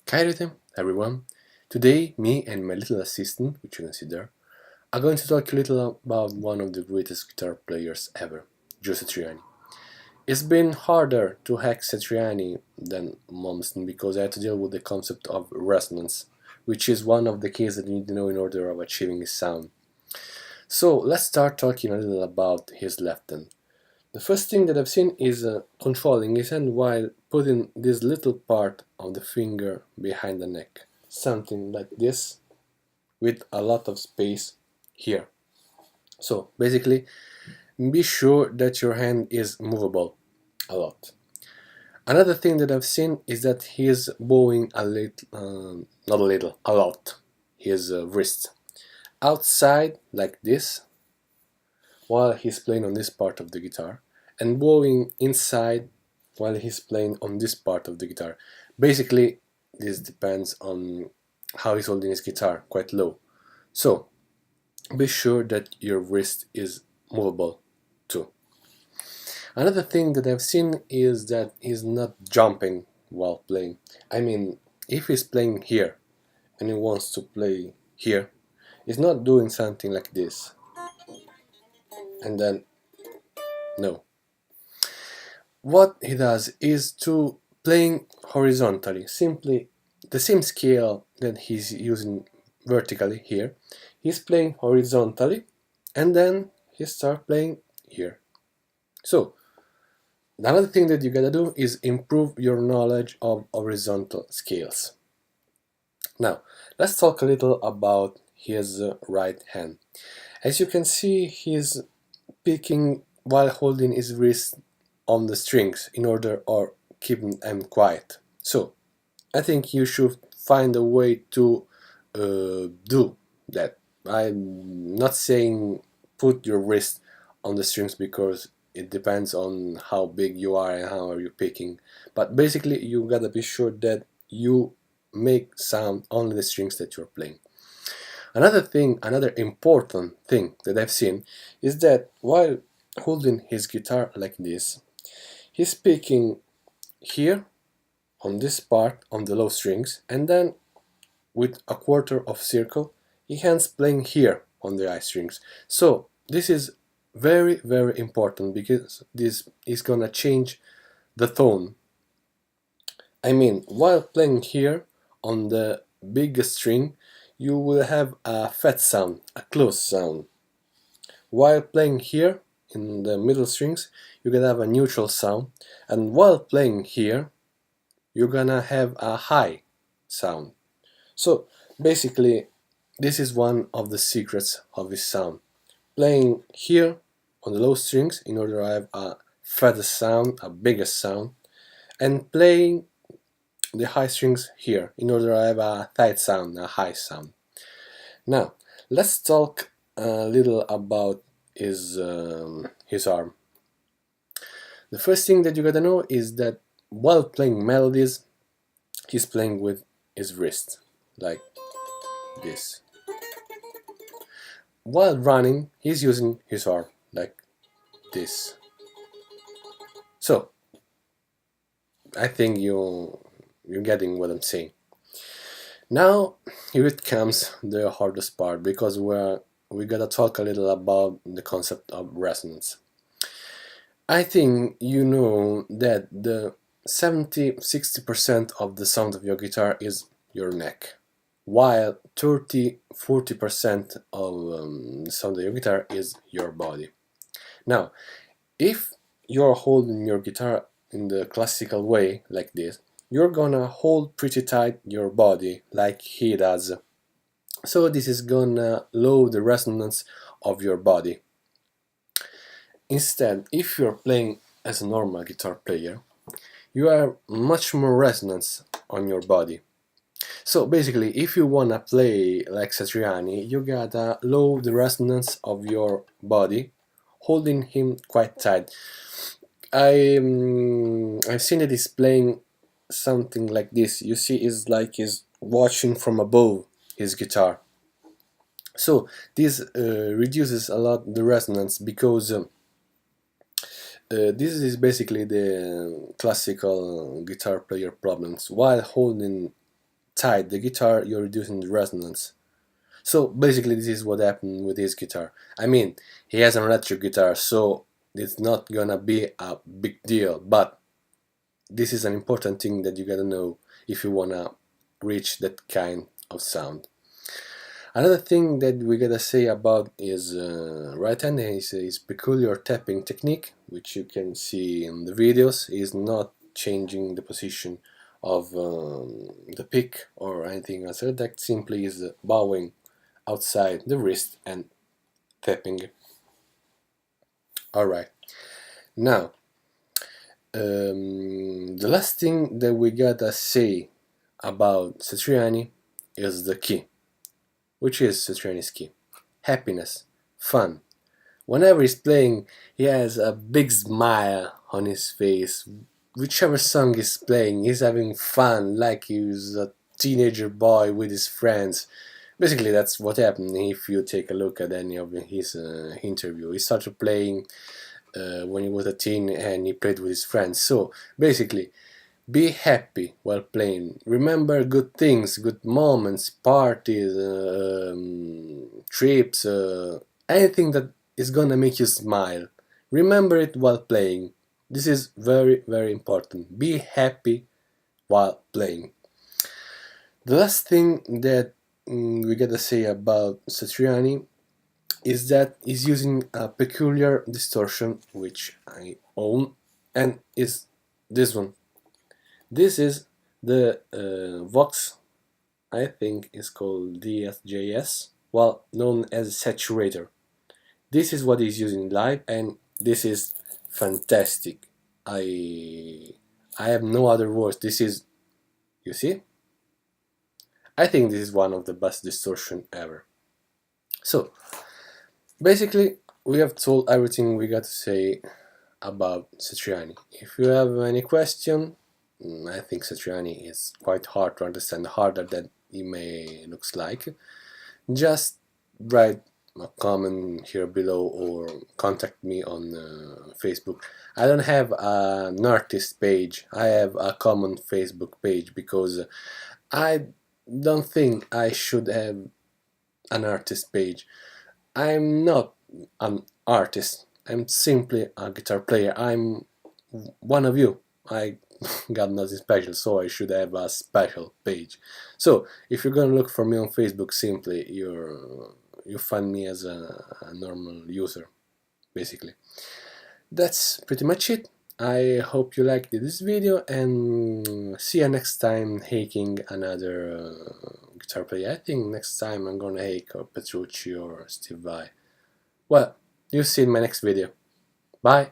Kairete, everyone. Today, me and my little assistant, which you can see there, are going to talk a little about one of the greatest guitar players ever, Joe Satriani. It's been harder to hack Satriani than Malmsteen because I had to deal with the concept of resonance, which is one of the keys that you need to know in order of achieving his sound. So let's start talking a little about his left hand. The first thing that I've seen is controlling his hand while putting this little part of the finger behind the neck. Something like this, with a lot of space here. So basically, be sure that your hand is movable a lot. Another thing that I've seen is that he is bowing a little, not a little, a lot, his wrist. Outside, like this, while he's playing on this part of the guitar, and bowing inside while he's playing on this part of the guitar. Basically, this depends on how he's holding his guitar, quite low. So, be sure that your wrist is movable too. Another thing that I've seen is that he's not jumping while playing. I mean, if he's playing here and he wants to play here, he's not doing something like this and then no. What he does is to playing horizontally, simply the same scale that he's using vertically here. He's playing horizontally and then he starts playing here. So another thing that you gotta do is improve your knowledge of horizontal scales. Now let's talk a little about his right hand. As you can see, he's picking while holding his wrist on the strings in order or keeping them quiet. So I think you should find a way to do that. I'm not saying put your wrist on the strings because it depends on how big you are and how are you picking, but basically you gotta be sure that you make sound only the strings that you're playing. Another important thing that I've seen is that while holding his guitar like this, he's picking here on this part on the low strings, and then with a quarter of circle he hands playing here on the high strings. So this is very important because this is gonna change the tone. I mean, while playing here on the biggest string you will have a fat sound, a close sound. While playing here in the middle strings you're gonna have a neutral sound, and while playing here you're gonna have a high sound. So basically this is one of the secrets of this sound. Playing here on the low strings in order to have a fatter sound, a bigger sound, and playing the high strings here in order to have a tight sound, a high sound. Now let's talk a little about his arm. The first thing that you gotta know is that while playing melodies he's playing with his wrist like this. While running he's using his arm like this. So I think you're getting what I'm saying. Now here it comes the hardest part, because we gotta talk a little about the concept of resonance. I think you know that the 70–60% of the sound of your guitar is your neck, while 30–40% of the sound of your guitar is your body. Now, if you're holding your guitar in the classical way, like this, you're gonna hold pretty tight your body like he does. So this is gonna lower the resonance of your body. Instead, if you're playing as a normal guitar player, you have much more resonance on your body. So basically, if you wanna play like Satriani, you gotta lower the resonance of your body, holding him quite tight. I've seen that he's playing something like this. You see, it's like he's watching from above his guitar. So this reduces a lot the resonance, because this is basically the classical guitar player problems. While holding tight the guitar, you're reducing the resonance. So basically this is what happened with his guitar. I mean, he has an electric guitar, so it's not gonna be a big deal, but this is an important thing that you gotta know if you wanna reach that kind of sound. Another thing that we gotta say about his right hand is his peculiar tapping technique, which you can see in the videos. He's not changing the position of the pick or anything else. That simply is bowing outside the wrist and tapping. Alright, now the last thing that we gotta say about Satriani is the key. Which is Satriani's key? Happiness, fun. Whenever he's playing, he has a big smile on his face. Whichever song he's playing, he's having fun like he's a teenager boy with his friends. Basically, that's what happened if you take a look at any of his interview. He started playing when he was a teen and he played with his friends. So, basically, be happy while playing. Remember good things, good moments, parties, trips, anything that is gonna make you smile. Remember it while playing. This is very, very important. Be happy while playing. The last thing that we gotta say about Satriani is that he's using a peculiar distortion, which I own, and is this one. This is the Vox, I think is called DSJS, well known as saturator. This is what he's using live, and this is fantastic. I have no other words. This is, you see? I think this is one of the best distortion ever. So, basically, we have told everything we got to say about Satriani. If you have any question, I think Satriani is quite hard to understand, harder than he may looks like. Just write a comment here below or contact me on Facebook. I don't have an artist page, I have a common Facebook page because I don't think I should have an artist page. I'm not an artist, I'm simply a guitar player. I'm one of you. I got nothing special, so I should have a special page. So if you're gonna look for me on Facebook, simply you find me as a normal user, basically. That's pretty much it. I hope you liked this video, and see you next time haking another guitar player. I think next time I'm gonna hake or Petrucci or Steve Vai. Well, you'll see in my next video. Bye!